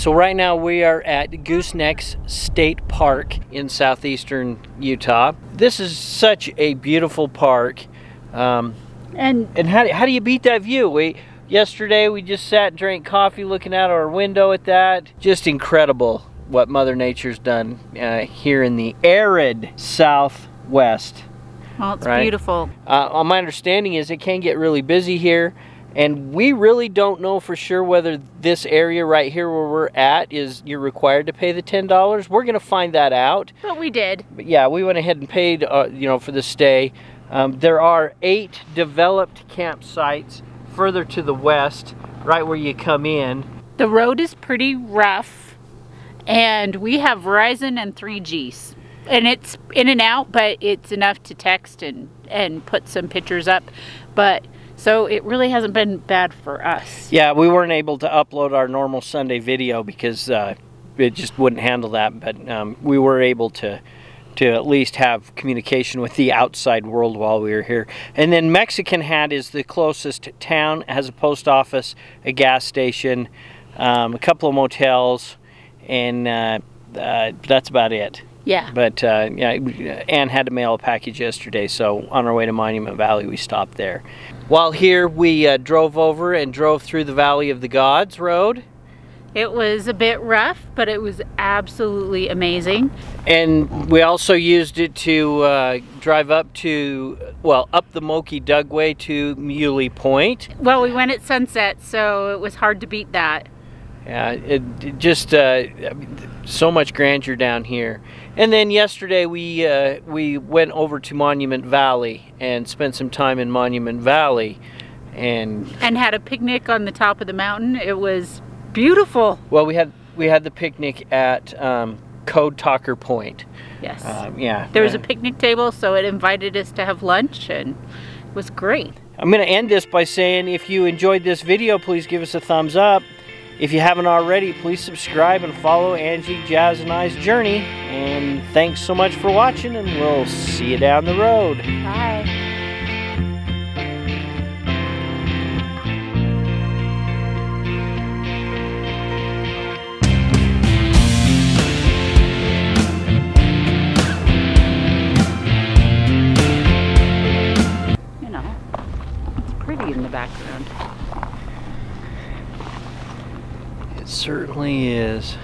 So right now we are at Goosenecks State Park in southeastern Utah. This is such a beautiful park. And how do you beat that view? Yesterday we just sat and drank coffee looking out our window at that. Just incredible what Mother Nature's done here in the arid southwest. Well, it's right? beautiful. My understanding is it can get really busy here, and we really don't know for sure whether this area right here where we're at you're required to pay the $10. We're going to find that out. But we did. But yeah, we went ahead and paid, for the stay. There are 8 developed campsites further to the west, right where you come in. The road is pretty rough, and we have Verizon and 3Gs. And it's in and out, but it's enough to text and put some pictures up. So it really hasn't been bad for us. Yeah, we weren't able to upload our normal Sunday video because it just wouldn't handle that. But we were able to at least have communication with the outside world while we were here. And then Mexican Hat is the closest town. It has a post office, a gas station, a couple of motels, and that's about it. Yeah. But yeah, Ann had to mail a package yesterday, so on our way to Monument Valley, we stopped there. While here, we drove through the Valley of the Gods road. It was a bit rough, but it was absolutely amazing. And we also used it to drive up the Moki Dugway to Muley Point. Well, we went at sunset, so it was hard to beat that. Yeah, it just so much grandeur down here. And then yesterday we went over to Monument Valley and spent some time in Monument Valley, and had a picnic on the top of the mountain. It was beautiful. Well, we had the picnic at Code Talker Point. Yes. Yeah. There was a picnic table, so it invited us to have lunch, and it was great. I'm going to end this by saying, if you enjoyed this video, please give us a thumbs up. If you haven't already, please subscribe and follow Angie, Jazz, and I's journey. And thanks so much for watching, and we'll see you down the road. Bye. You know, it's pretty in the background. It certainly is.